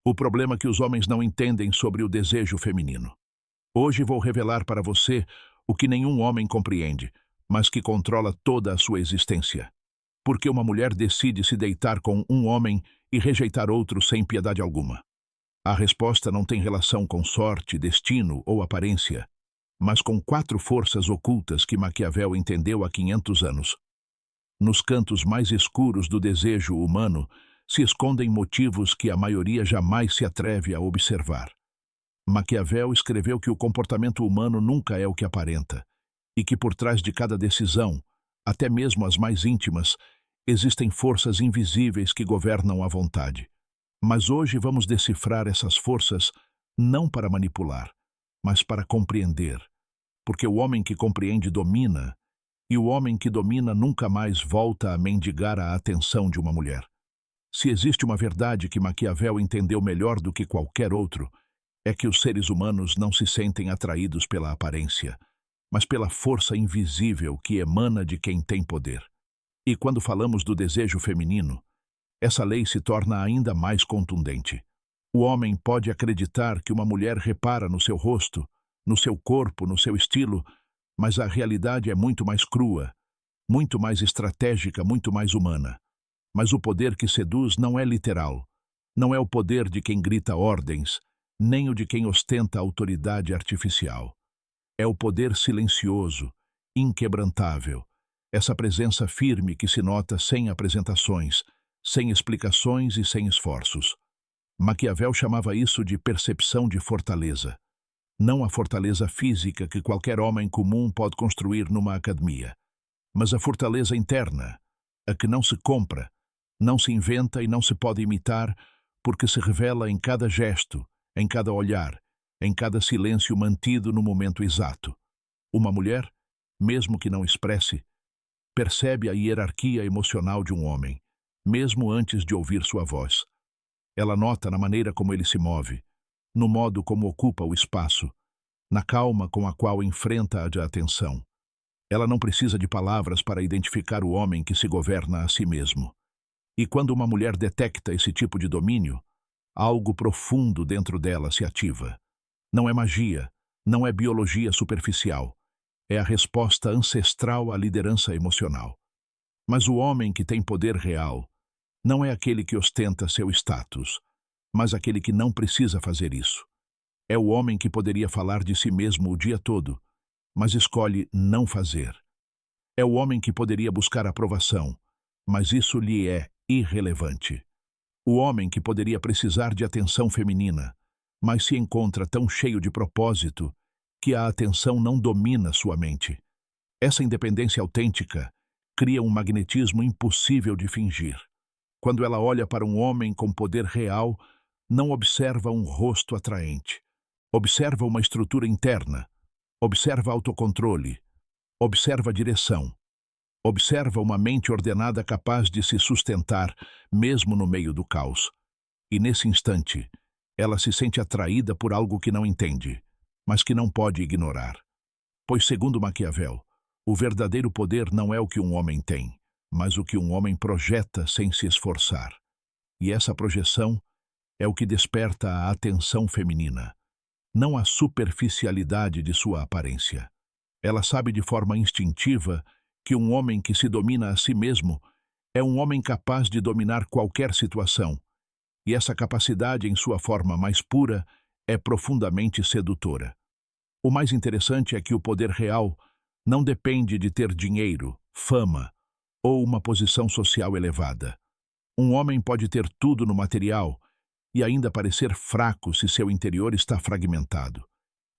O problema que os homens não entendem sobre o desejo feminino. Hoje vou revelar para você o que nenhum homem compreende, mas que controla toda a sua existência. Por que uma mulher decide se deitar com um homem e rejeitar outro sem piedade alguma? A resposta não tem relação com sorte, destino ou aparência, mas com 4 forças ocultas que Maquiavel entendeu há 500 anos. Nos cantos mais escuros do desejo humano se escondem motivos que a maioria jamais se atreve a observar. Maquiavel escreveu que o comportamento humano nunca é o que aparenta, e que por trás de cada decisão, até mesmo as mais íntimas, existem forças invisíveis que governam a vontade. Mas hoje vamos decifrar essas forças não para manipular, mas para compreender, porque o homem que compreende domina, e o homem que domina nunca mais volta a mendigar a atenção de uma mulher. Se existe uma verdade que Maquiavel entendeu melhor do que qualquer outro, é que os seres humanos não se sentem atraídos pela aparência, mas pela força invisível que emana de quem tem poder. E quando falamos do desejo feminino, essa lei se torna ainda mais contundente. O homem pode acreditar que uma mulher repara no seu rosto, no seu corpo, no seu estilo, mas a realidade é muito mais crua, muito mais estratégica, muito mais humana. Mas o poder que seduz não é literal, não é o poder de quem grita ordens, nem o de quem ostenta autoridade artificial. É o poder silencioso, inquebrantável, essa presença firme que se nota sem apresentações, sem explicações e sem esforços. Maquiavel chamava isso de percepção de fortaleza. Não a fortaleza física que qualquer homem comum pode construir numa academia, mas a fortaleza interna, a que não se compra, não se inventa e não se pode imitar, porque se revela em cada gesto, em cada olhar, em cada silêncio mantido no momento exato. Uma mulher, mesmo que não expresse, percebe a hierarquia emocional de um homem, mesmo antes de ouvir sua voz. Ela nota na maneira como ele se move, no modo como ocupa o espaço, na calma com a qual enfrenta a atenção. Ela não precisa de palavras para identificar o homem que se governa a si mesmo. E quando uma mulher detecta esse tipo de domínio, algo profundo dentro dela se ativa. Não é magia, não é biologia superficial. É a resposta ancestral à liderança emocional. Mas o homem que tem poder real não é aquele que ostenta seu status, mas aquele que não precisa fazer isso. É o homem que poderia falar de si mesmo o dia todo, mas escolhe não fazer. É o homem que poderia buscar aprovação, mas isso lhe é irrelevante. O homem que poderia precisar de atenção feminina, mas se encontra tão cheio de propósito que a atenção não domina sua mente. Essa independência autêntica cria um magnetismo impossível de fingir. Quando ela olha para um homem com poder real, não observa um rosto atraente. Observa uma estrutura interna, observa autocontrole, observa direção, observa uma mente ordenada capaz de se sustentar mesmo no meio do caos. E nesse instante, ela se sente atraída por algo que não entende, mas que não pode ignorar. Pois, segundo Maquiavel, o verdadeiro poder não é o que um homem tem, mas o que um homem projeta sem se esforçar. E essa projeção é o que desperta a atenção feminina, não a superficialidade de sua aparência. Ela sabe de forma instintiva que um homem que se domina a si mesmo é um homem capaz de dominar qualquer situação, e essa capacidade em sua forma mais pura é profundamente sedutora. O mais interessante é que o poder real não depende de ter dinheiro, fama ou uma posição social elevada. Um homem pode ter tudo no material e ainda parecer fraco se seu interior está fragmentado.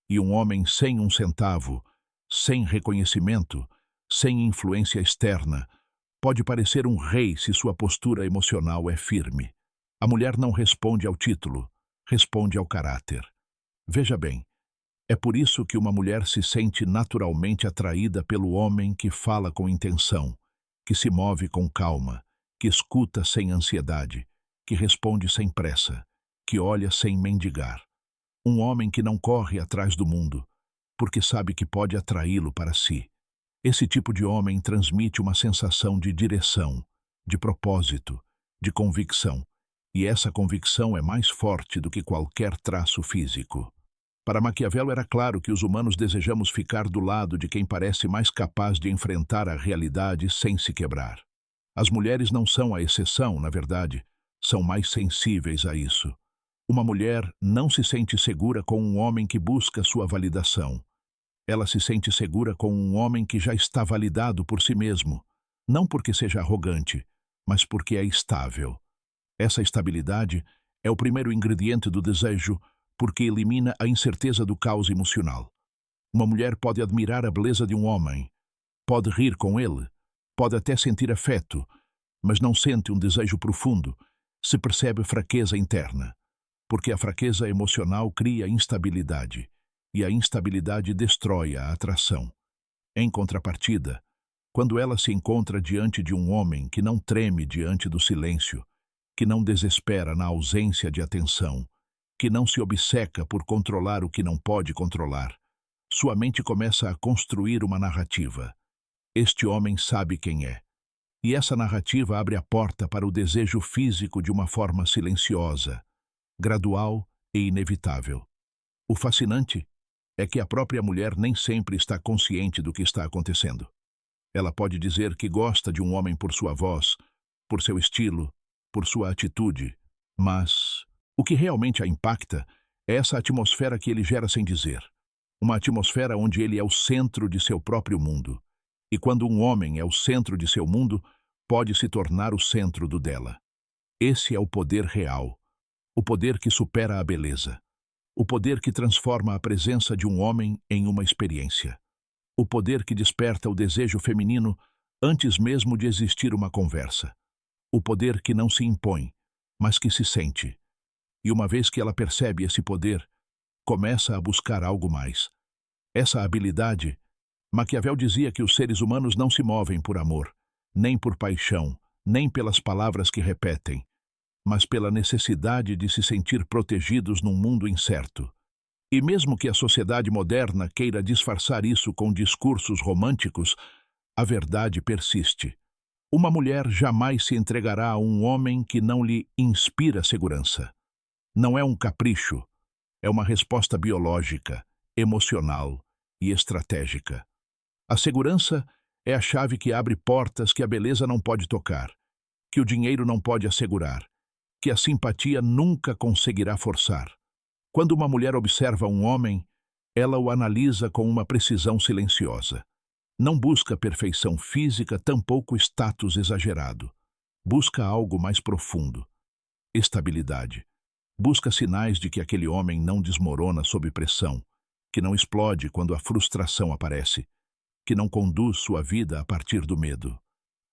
E um homem sem um centavo, sem reconhecimento, sem influência externa, pode parecer um rei se sua postura emocional é firme. A mulher não responde ao título, responde ao caráter. Veja bem, é por isso que uma mulher se sente naturalmente atraída pelo homem que fala com intenção, que se move com calma, que escuta sem ansiedade, que responde sem pressa, que olha sem mendigar. Um homem que não corre atrás do mundo, porque sabe que pode atraí-lo para si. Esse tipo de homem transmite uma sensação de direção, de propósito, de convicção, E essa convicção é mais forte do que qualquer traço físico. Para Maquiavel era claro que os humanos desejamos ficar do lado de quem parece mais capaz de enfrentar a realidade sem se quebrar. As mulheres não são a exceção, na verdade, são mais sensíveis a isso. Uma mulher não se sente segura com um homem que busca sua validação. Ela se sente segura com um homem que já está validado por si mesmo, não porque seja arrogante, mas porque é estável. Essa estabilidade é o primeiro ingrediente do desejo, porque elimina a incerteza do caos emocional. Uma mulher pode admirar a beleza de um homem, pode rir com ele, pode até sentir afeto, mas não sente um desejo profundo, se percebe fraqueza interna, porque a fraqueza emocional cria instabilidade, e a instabilidade destrói a atração. Em contrapartida, quando ela se encontra diante de um homem que não treme diante do silêncio, que não desespera na ausência de atenção, que não se obceca por controlar o que não pode controlar, sua mente começa a construir uma narrativa. Este homem sabe quem é. E essa narrativa abre a porta para o desejo físico de uma forma silenciosa, gradual e inevitável. O fascinante é que a própria mulher nem sempre está consciente do que está acontecendo. Ela pode dizer que gosta de um homem por sua voz, por seu estilo, por sua atitude, mas o que realmente a impacta é essa atmosfera que ele gera sem dizer. Uma atmosfera onde ele é o centro de seu próprio mundo. E quando um homem é o centro de seu mundo, pode se tornar o centro do dela. Esse é o poder real, o poder que supera a beleza, o poder que transforma a presença de um homem em uma experiência, o poder que desperta o desejo feminino antes mesmo de existir uma conversa, o poder que não se impõe, mas que se sente. E uma vez que ela percebe esse poder, começa a buscar algo mais. Essa habilidade, Maquiavel dizia que os seres humanos não se movem por amor, nem por paixão, nem pelas palavras que repetem, mas pela necessidade de se sentir protegidos num mundo incerto. E mesmo que a sociedade moderna queira disfarçar isso com discursos românticos, a verdade persiste. Uma mulher jamais se entregará a um homem que não lhe inspira segurança. Não é um capricho, é uma resposta biológica, emocional e estratégica. A segurança é a chave que abre portas que a beleza não pode tocar, que o dinheiro não pode assegurar, que a simpatia nunca conseguirá forçar. Quando uma mulher observa um homem, ela o analisa com uma precisão silenciosa. Não busca perfeição física, tampouco status exagerado. Busca algo mais profundo. Estabilidade. Busca sinais de que aquele homem não desmorona sob pressão, que não explode quando a frustração aparece, que não conduz sua vida a partir do medo.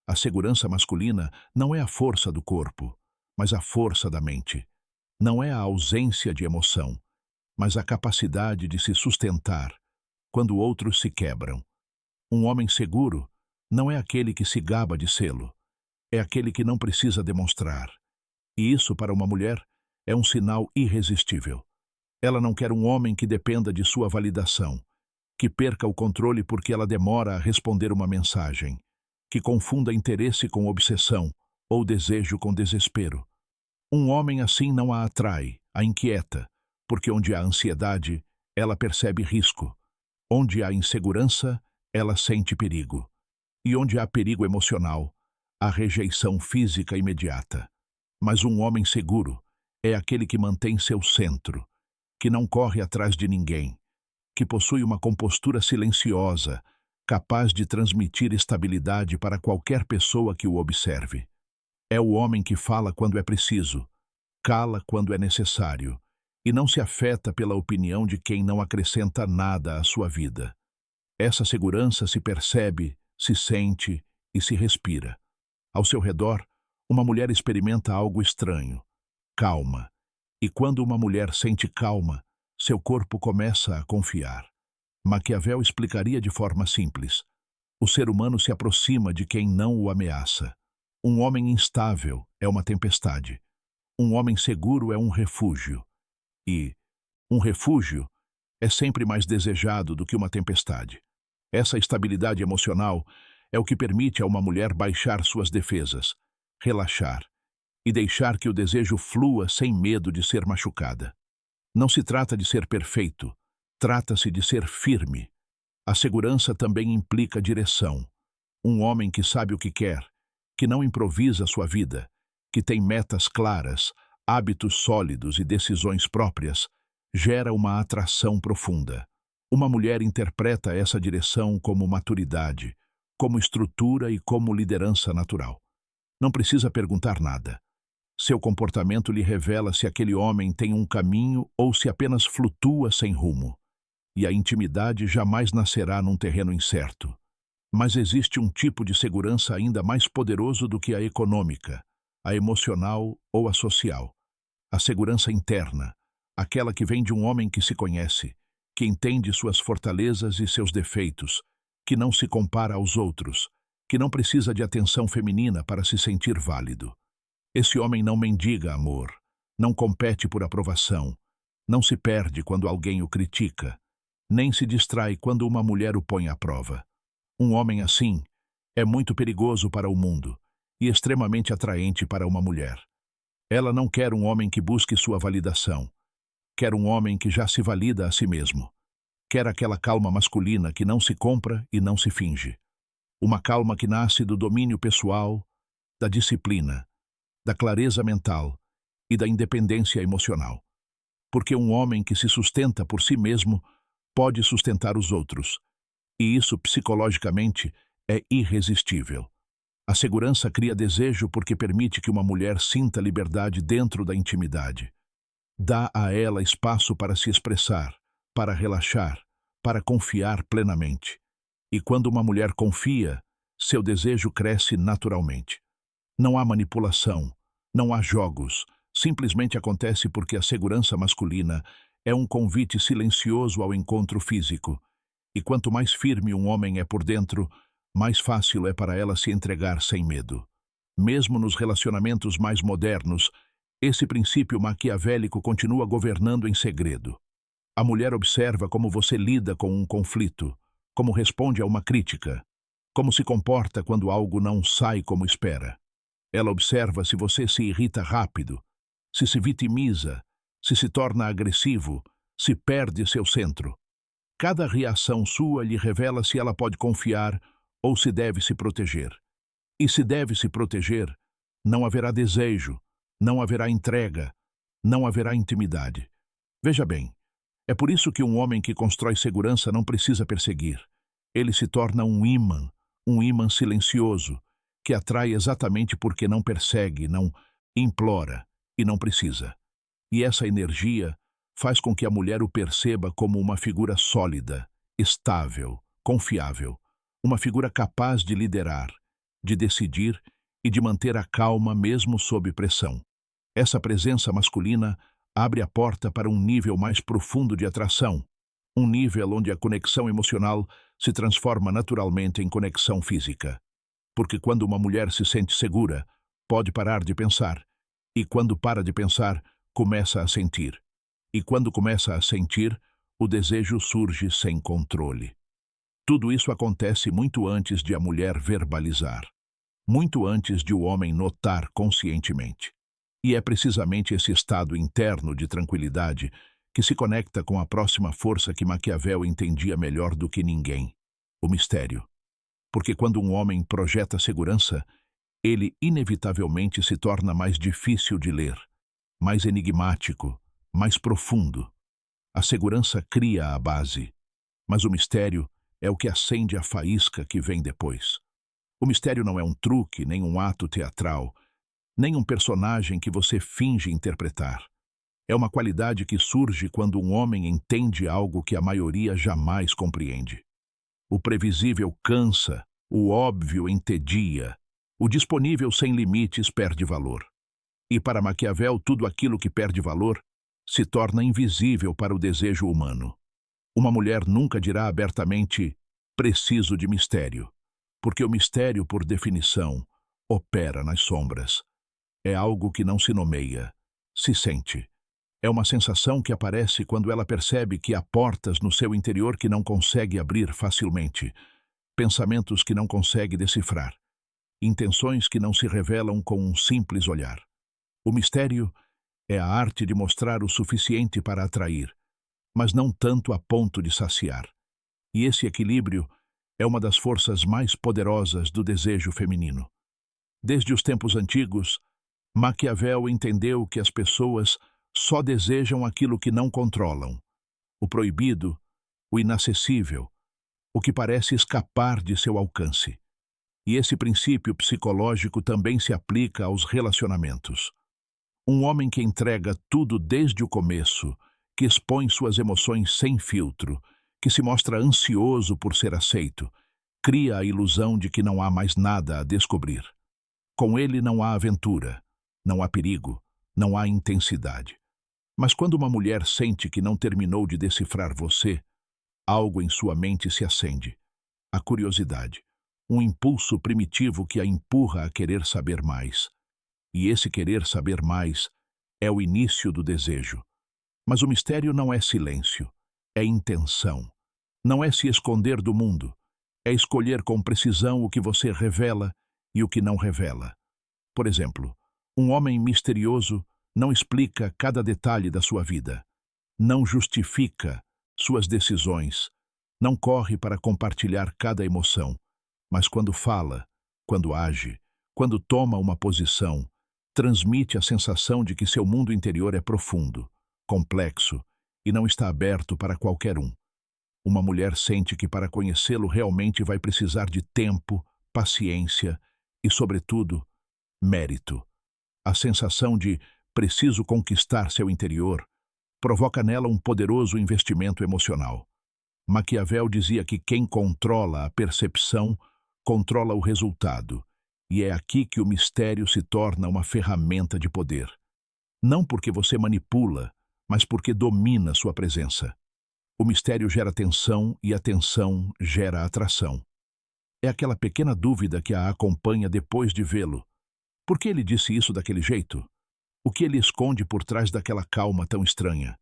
A segurança masculina não é a força do corpo, mas a força da mente. Não é a ausência de emoção, mas a capacidade de se sustentar quando outros se quebram. Um homem seguro não é aquele que se gaba de sê-lo, é aquele que não precisa demonstrar. E isso, para uma mulher, é um sinal irresistível. Ela não quer um homem que dependa de sua validação, que perca o controle porque ela demora a responder uma mensagem, que confunda interesse com obsessão ou desejo com desespero. Um homem assim não a atrai, a inquieta, porque onde há ansiedade, ela percebe risco. Onde há insegurança, ela sente perigo. E onde há perigo emocional, há rejeição física imediata. Mas um homem seguro é aquele que mantém seu centro, que não corre atrás de ninguém, que possui uma compostura silenciosa, capaz de transmitir estabilidade para qualquer pessoa que o observe. É o homem que fala quando é preciso, cala quando é necessário, e não se afeta pela opinião de quem não acrescenta nada à sua vida. Essa segurança se percebe, se sente e se respira. Ao seu redor, uma mulher experimenta algo estranho, calma. E quando uma mulher sente calma, seu corpo começa a confiar. Maquiavel explicaria de forma simples. O ser humano se aproxima de quem não o ameaça. Um homem instável é uma tempestade. Um homem seguro é um refúgio. E um refúgio é sempre mais desejado do que uma tempestade. Essa estabilidade emocional é o que permite a uma mulher baixar suas defesas, relaxar e deixar que o desejo flua sem medo de ser machucada. Não se trata de ser perfeito, trata-se de ser firme. A segurança também implica direção. Um homem que sabe o que quer, que não improvisa sua vida, que tem metas claras, hábitos sólidos e decisões próprias, gera uma atração profunda. Uma mulher interpreta essa direção como maturidade, como estrutura e como liderança natural. Não precisa perguntar nada. Seu comportamento lhe revela se aquele homem tem um caminho ou se apenas flutua sem rumo. E a intimidade jamais nascerá num terreno incerto. Mas existe um tipo de segurança ainda mais poderoso do que a econômica, a emocional ou a social. A segurança interna, aquela que vem de um homem que se conhece, que entende suas fortalezas e seus defeitos, que não se compara aos outros, que não precisa de atenção feminina para se sentir válido. Esse homem não mendiga amor, não compete por aprovação, não se perde quando alguém o critica, nem se distrai quando uma mulher o põe à prova. Um homem assim é muito perigoso para o mundo e extremamente atraente para uma mulher. Ela não quer um homem que busque sua validação. Quer um homem que já se valida a si mesmo. Quer aquela calma masculina que não se compra e não se finge. Uma calma que nasce do domínio pessoal, da disciplina, da clareza mental e da independência emocional. Porque um homem que se sustenta por si mesmo pode sustentar os outros. E isso, psicologicamente, é irresistível. A segurança cria desejo porque permite que uma mulher sinta liberdade dentro da intimidade. Dá a ela espaço para se expressar, para relaxar, para confiar plenamente. E quando uma mulher confia, seu desejo cresce naturalmente. Não há manipulação, não há jogos, simplesmente acontece porque a segurança masculina é um convite silencioso ao encontro físico. E quanto mais firme um homem é por dentro, mais fácil é para ela se entregar sem medo. Mesmo nos relacionamentos mais modernos, esse princípio maquiavélico continua governando em segredo. A mulher observa como você lida com um conflito, como responde a uma crítica, como se comporta quando algo não sai como espera. Ela observa se você se irrita rápido, se vitimiza, se torna agressivo, se perde seu centro. Cada reação sua lhe revela se ela pode confiar ou se deve se proteger. E se deve se proteger, não haverá desejo, não haverá entrega, não haverá intimidade. Veja bem, é por isso que um homem que constrói segurança não precisa perseguir. Ele se torna um imã silencioso, que atrai exatamente porque não persegue, não implora e não precisa. E essa energia faz com que a mulher o perceba como uma figura sólida, estável, confiável, uma figura capaz de liderar, de decidir e de manter a calma mesmo sob pressão. Essa presença masculina abre a porta para um nível mais profundo de atração, um nível onde a conexão emocional se transforma naturalmente em conexão física. Porque quando uma mulher se sente segura, pode parar de pensar, e quando para de pensar, começa a sentir. E quando começa a sentir, o desejo surge sem controle. Tudo isso acontece muito antes de a mulher verbalizar, muito antes de o homem notar conscientemente. E é precisamente esse estado interno de tranquilidade que se conecta com a próxima força que Maquiavel entendia melhor do que ninguém: o mistério. Porque quando um homem projeta segurança, ele inevitavelmente se torna mais difícil de ler, mais enigmático, mais profundo. A segurança cria a base, mas o mistério é o que acende a faísca que vem depois. O mistério não é um truque, nem um ato teatral, nem um personagem que você finge interpretar. É uma qualidade que surge quando um homem entende algo que a maioria jamais compreende. O previsível cansa, o óbvio entedia, o disponível sem limites perde valor. E para Maquiavel, tudo aquilo que perde valor se torna invisível para o desejo humano. Uma mulher nunca dirá abertamente: preciso de mistério, porque o mistério, por definição, opera nas sombras. É algo que não se nomeia, se sente. É uma sensação que aparece quando ela percebe que há portas no seu interior que não consegue abrir facilmente, pensamentos que não consegue decifrar, intenções que não se revelam com um simples olhar. O mistério é a arte de mostrar o suficiente para atrair, mas não tanto a ponto de saciar. E esse equilíbrio é uma das forças mais poderosas do desejo feminino. Desde os tempos antigos, Maquiavel entendeu que as pessoas só desejam aquilo que não controlam, o proibido, o inacessível, o que parece escapar de seu alcance. E esse princípio psicológico também se aplica aos relacionamentos. Um homem que entrega tudo desde o começo, que expõe suas emoções sem filtro, que se mostra ansioso por ser aceito, cria a ilusão de que não há mais nada a descobrir. Com ele não há aventura, não há perigo, não há intensidade. Mas quando uma mulher sente que não terminou de decifrar você, algo em sua mente se acende. A curiosidade, um impulso primitivo que a empurra a querer saber mais. E esse querer saber mais é o início do desejo. Mas o mistério não é silêncio, é intenção. Não é se esconder do mundo, é escolher com precisão o que você revela e o que não revela. Por exemplo, um homem misterioso não explica cada detalhe da sua vida, não justifica suas decisões, não corre para compartilhar cada emoção, mas quando fala, quando age, quando toma uma posição, transmite a sensação de que seu mundo interior é profundo, complexo e não está aberto para qualquer um. Uma mulher sente que para conhecê-lo realmente vai precisar de tempo, paciência e, sobretudo, mérito. A sensação de preciso conquistar seu interior provoca nela um poderoso investimento emocional. Maquiavel dizia que quem controla a percepção controla o resultado, e é aqui que o mistério se torna uma ferramenta de poder. Não porque você manipula, mas porque domina sua presença. O mistério gera tensão e a tensão gera atração. É aquela pequena dúvida que a acompanha depois de vê-lo. Por que ele disse isso daquele jeito? O que ele esconde por trás daquela calma tão estranha?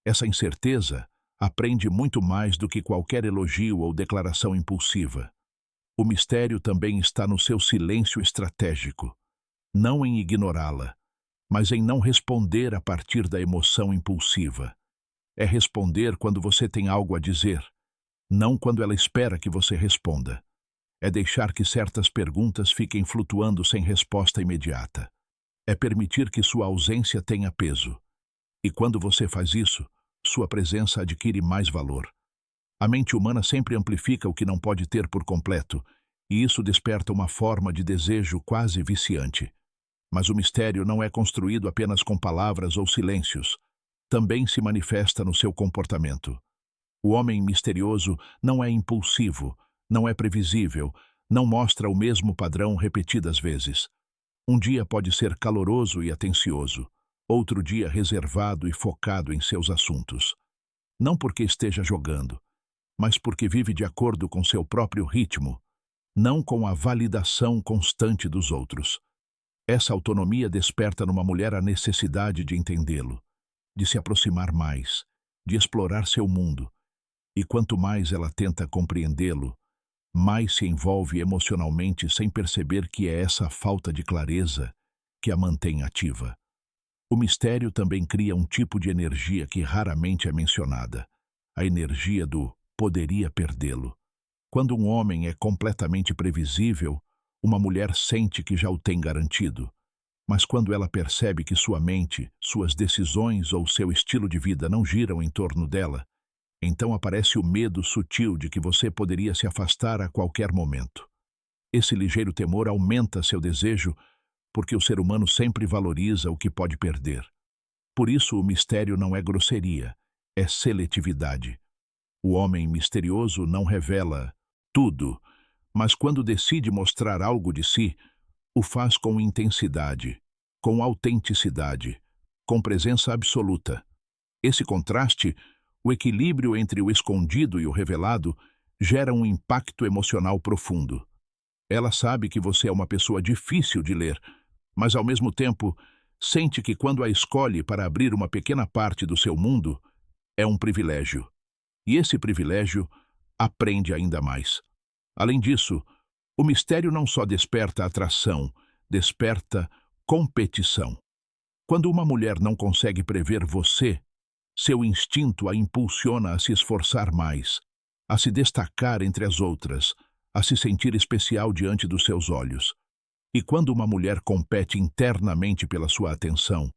Essa incerteza aprende muito mais do que qualquer elogio ou declaração impulsiva. O mistério também está no seu silêncio estratégico, não em ignorá-la, mas em não responder a partir da emoção impulsiva. É responder quando você tem algo a dizer, não quando ela espera que você responda. É deixar que certas perguntas fiquem flutuando sem resposta imediata. É permitir que sua ausência tenha peso. E quando você faz isso, sua presença adquire mais valor. A mente humana sempre amplifica o que não pode ter por completo, e isso desperta uma forma de desejo quase viciante. Mas o mistério não é construído apenas com palavras ou silêncios. Também se manifesta no seu comportamento. O homem misterioso não é impulsivo, não é previsível, não mostra o mesmo padrão repetidas vezes. Um dia pode ser caloroso e atencioso, outro dia reservado e focado em seus assuntos. Não porque esteja jogando, mas porque vive de acordo com seu próprio ritmo, não com a validação constante dos outros. Essa autonomia desperta numa mulher a necessidade de entendê-lo, de se aproximar mais, de explorar seu mundo. E quanto mais ela tenta compreendê-lo, mais se envolve emocionalmente sem perceber que é essa falta de clareza que a mantém ativa. O mistério também cria um tipo de energia que raramente é mencionada, a energia do poderia perdê-lo. Quando um homem é completamente previsível, uma mulher sente que já o tem garantido. Mas quando ela percebe que sua mente, suas decisões ou seu estilo de vida não giram em torno dela, então aparece o medo sutil de que você poderia se afastar a qualquer momento. Esse ligeiro temor aumenta seu desejo porque o ser humano sempre valoriza o que pode perder. Por isso o mistério não é grosseria, é seletividade. O homem misterioso não revela tudo, mas quando decide mostrar algo de si, o faz com intensidade, com autenticidade, com presença absoluta. Esse contraste, o equilíbrio entre o escondido e o revelado, gera um impacto emocional profundo. Ela sabe que você é uma pessoa difícil de ler, mas ao mesmo tempo sente que quando a escolhe para abrir uma pequena parte do seu mundo, é um privilégio. E esse privilégio aprende ainda mais. Além disso, o mistério não só desperta atração, desperta competição. Quando uma mulher não consegue prever você, seu instinto a impulsiona a se esforçar mais, a se destacar entre as outras, a se sentir especial diante dos seus olhos. E quando uma mulher compete internamente pela sua atenção,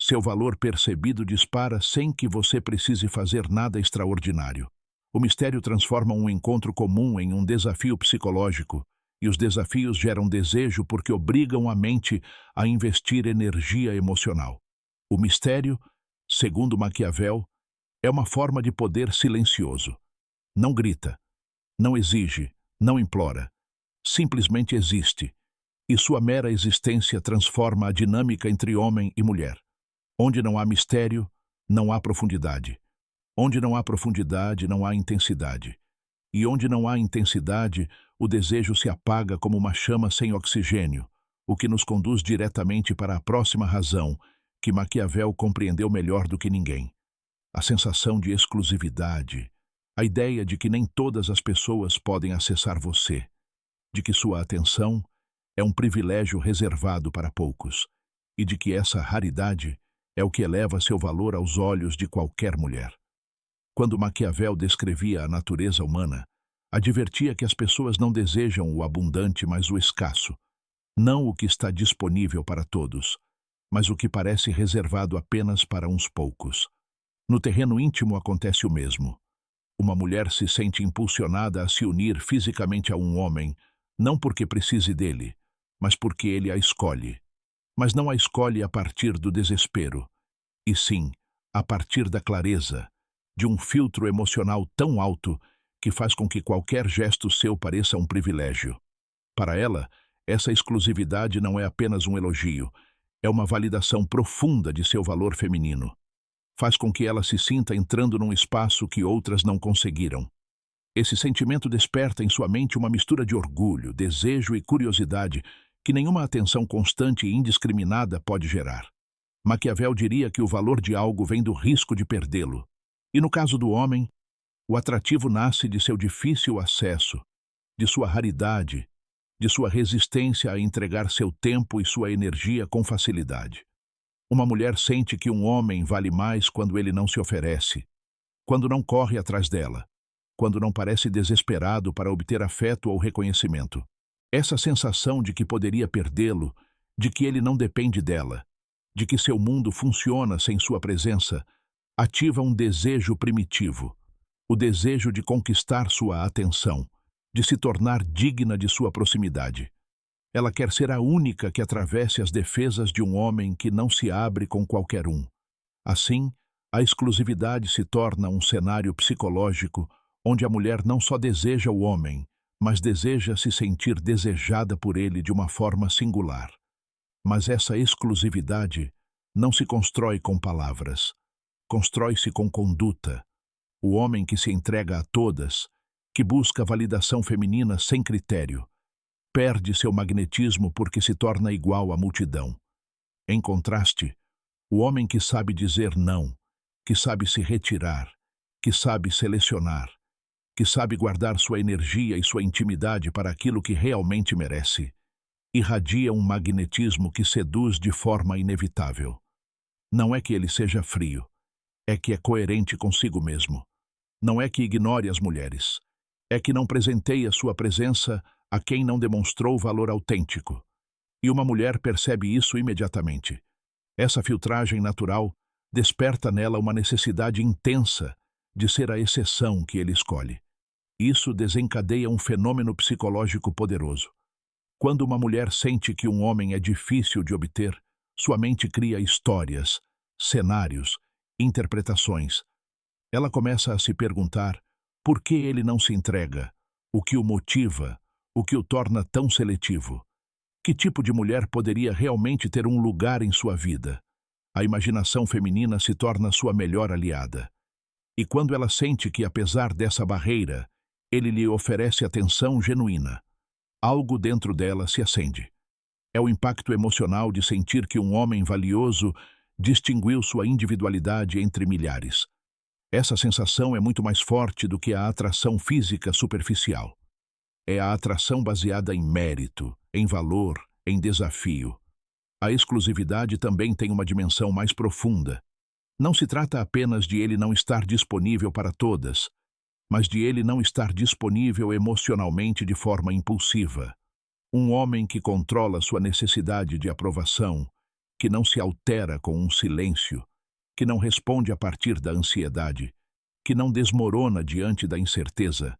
seu valor percebido dispara sem que você precise fazer nada extraordinário. O mistério transforma um encontro comum em um desafio psicológico, e os desafios geram desejo porque obrigam a mente a investir energia emocional. O mistério, segundo Maquiavel, é uma forma de poder silencioso. Não grita, não exige, não implora. Simplesmente existe, e sua mera existência transforma a dinâmica entre homem e mulher. Onde não há mistério, não há profundidade. Onde não há profundidade, não há intensidade. E onde não há intensidade, o desejo se apaga como uma chama sem oxigênio, o que nos conduz diretamente para a próxima razão, que Maquiavel compreendeu melhor do que ninguém. A sensação de exclusividade, a ideia de que nem todas as pessoas podem acessar você, de que sua atenção é um privilégio reservado para poucos, e de que essa raridade é o que eleva seu valor aos olhos de qualquer mulher. Quando Maquiavel descrevia a natureza humana, advertia que as pessoas não desejam o abundante, mas o escasso, não o que está disponível para todos, mas o que parece reservado apenas para uns poucos. No terreno íntimo acontece o mesmo. Uma mulher se sente impulsionada a se unir fisicamente a um homem, não porque precise dele, mas porque ele a escolhe. Mas não a escolhe a partir do desespero, e sim a partir da clareza, de um filtro emocional tão alto que faz com que qualquer gesto seu pareça um privilégio. Para ela, essa exclusividade não é apenas um elogio, é uma validação profunda de seu valor feminino. Faz com que ela se sinta entrando num espaço que outras não conseguiram. Esse sentimento desperta em sua mente uma mistura de orgulho, desejo e curiosidade que nenhuma atenção constante e indiscriminada pode gerar. Maquiavel diria que o valor de algo vem do risco de perdê-lo. E no caso do homem, o atrativo nasce de seu difícil acesso, de sua raridade, de sua resistência a entregar seu tempo e sua energia com facilidade. Uma mulher sente que um homem vale mais quando ele não se oferece, quando não corre atrás dela, quando não parece desesperado para obter afeto ou reconhecimento. Essa sensação de que poderia perdê-lo, de que ele não depende dela, de que seu mundo funciona sem sua presença, ativa um desejo primitivo, o desejo de conquistar sua atenção, de se tornar digna de sua proximidade. Ela quer ser a única que atravesse as defesas de um homem que não se abre com qualquer um. Assim, a exclusividade se torna um cenário psicológico onde a mulher não só deseja o homem, mas deseja se sentir desejada por ele de uma forma singular. Mas essa exclusividade não se constrói com palavras, constrói-se com conduta. O homem que se entrega a todas, que busca validação feminina sem critério, perde seu magnetismo porque se torna igual à multidão. Em contraste, o homem que sabe dizer não, que sabe se retirar, que sabe selecionar, que sabe guardar sua energia e sua intimidade para aquilo que realmente merece, irradia um magnetismo que seduz de forma inevitável. Não é que ele seja frio, é que é coerente consigo mesmo. Não é que ignore as mulheres, é que não presenteia sua presença a quem não demonstrou valor autêntico. E uma mulher percebe isso imediatamente. Essa filtragem natural desperta nela uma necessidade intensa de ser a exceção que ele escolhe. Isso desencadeia um fenômeno psicológico poderoso. Quando uma mulher sente que um homem é difícil de obter, sua mente cria histórias, cenários, interpretações. Ela começa a se perguntar por que ele não se entrega, o que o motiva, o que o torna tão seletivo. Que tipo de mulher poderia realmente ter um lugar em sua vida? A imaginação feminina se torna sua melhor aliada. E quando ela sente que, apesar dessa barreira, ele lhe oferece atenção genuína, algo dentro dela se acende. É o impacto emocional de sentir que um homem valioso distinguiu sua individualidade entre milhares. Essa sensação é muito mais forte do que a atração física superficial. É a atração baseada em mérito, em valor, em desafio. A exclusividade também tem uma dimensão mais profunda. Não se trata apenas de ele não estar disponível para todas, mas de ele não estar disponível emocionalmente de forma impulsiva. Um homem que controla sua necessidade de aprovação, que não se altera com um silêncio, que não responde a partir da ansiedade, que não desmorona diante da incerteza,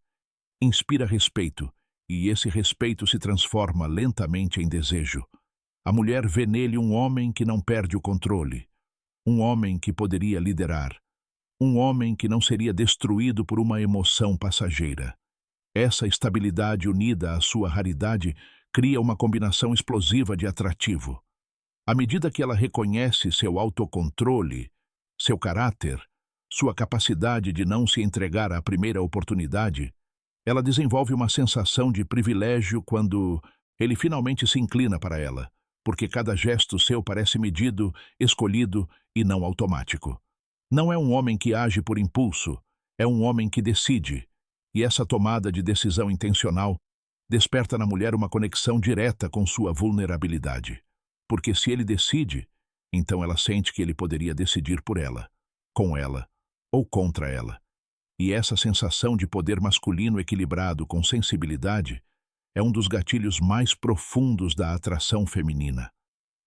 inspira respeito, e esse respeito se transforma lentamente em desejo. A mulher vê nele um homem que não perde o controle, um homem que poderia liderar, um homem que não seria destruído por uma emoção passageira. Essa estabilidade unida à sua raridade cria uma combinação explosiva de atrativo. À medida que ela reconhece seu autocontrole, seu caráter, sua capacidade de não se entregar à primeira oportunidade, ela desenvolve uma sensação de privilégio quando ele finalmente se inclina para ela, porque cada gesto seu parece medido, escolhido e não automático. Não é um homem que age por impulso, é um homem que decide, e essa tomada de decisão intencional desperta na mulher uma conexão direta com sua vulnerabilidade. Porque se ele decide, então ela sente que ele poderia decidir por ela, com ela ou contra ela. E essa sensação de poder masculino equilibrado com sensibilidade é um dos gatilhos mais profundos da atração feminina.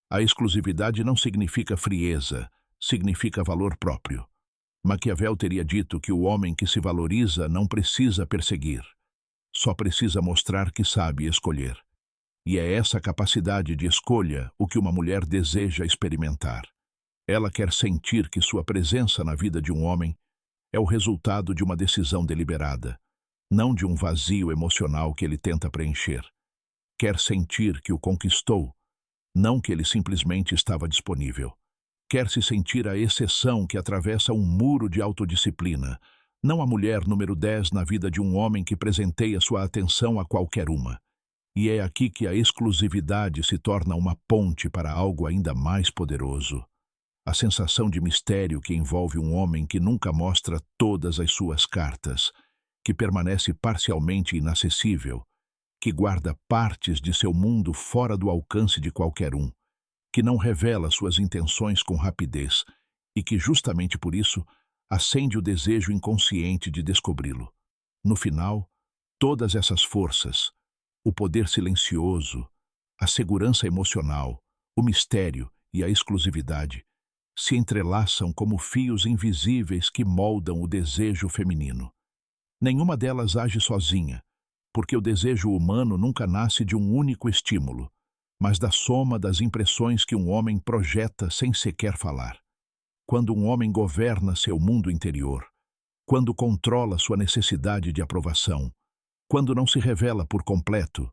A exclusividade não significa frieza, significa valor próprio. Maquiavel teria dito que o homem que se valoriza não precisa perseguir, só precisa mostrar que sabe escolher. E é essa capacidade de escolha o que uma mulher deseja experimentar. Ela quer sentir que sua presença na vida de um homem é o resultado de uma decisão deliberada, não de um vazio emocional que ele tenta preencher. Quer sentir que o conquistou, não que ele simplesmente estava disponível. Quer se sentir a exceção que atravessa um muro de autodisciplina, não a mulher número 10 na vida de um homem que presenteia sua atenção a qualquer uma. E é aqui que a exclusividade se torna uma ponte para algo ainda mais poderoso. A sensação de mistério que envolve um homem que nunca mostra todas as suas cartas, que permanece parcialmente inacessível, que guarda partes de seu mundo fora do alcance de qualquer um, que não revela suas intenções com rapidez e que, justamente por isso, acende o desejo inconsciente de descobri-lo. No final, todas essas forças, o poder silencioso, a segurança emocional, o mistério e a exclusividade, se entrelaçam como fios invisíveis que moldam o desejo feminino. Nenhuma delas age sozinha, porque o desejo humano nunca nasce de um único estímulo, mas da soma das impressões que um homem projeta sem sequer falar. Quando um homem governa seu mundo interior, quando controla sua necessidade de aprovação, quando não se revela por completo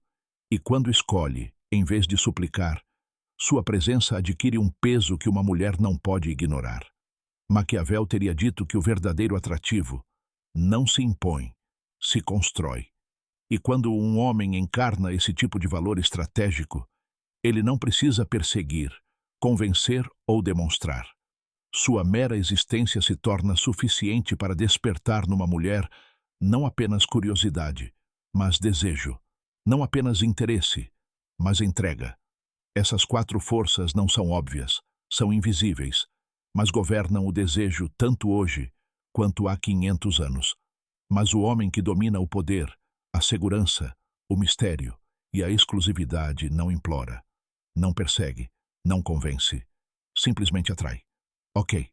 e quando escolhe, em vez de suplicar, sua presença adquire um peso que uma mulher não pode ignorar. Maquiavel teria dito que o verdadeiro atrativo não se impõe, se constrói. E quando um homem encarna esse tipo de valor estratégico, ele não precisa perseguir, convencer ou demonstrar. Sua mera existência se torna suficiente para despertar numa mulher não apenas curiosidade, mas desejo, não apenas interesse, mas entrega. Essas 4 forças não são óbvias, são invisíveis, mas governam o desejo tanto hoje quanto há 500 anos. Mas o homem que domina o poder, a segurança, o mistério e a exclusividade não implora, não persegue, não convence, simplesmente atrai. Ok,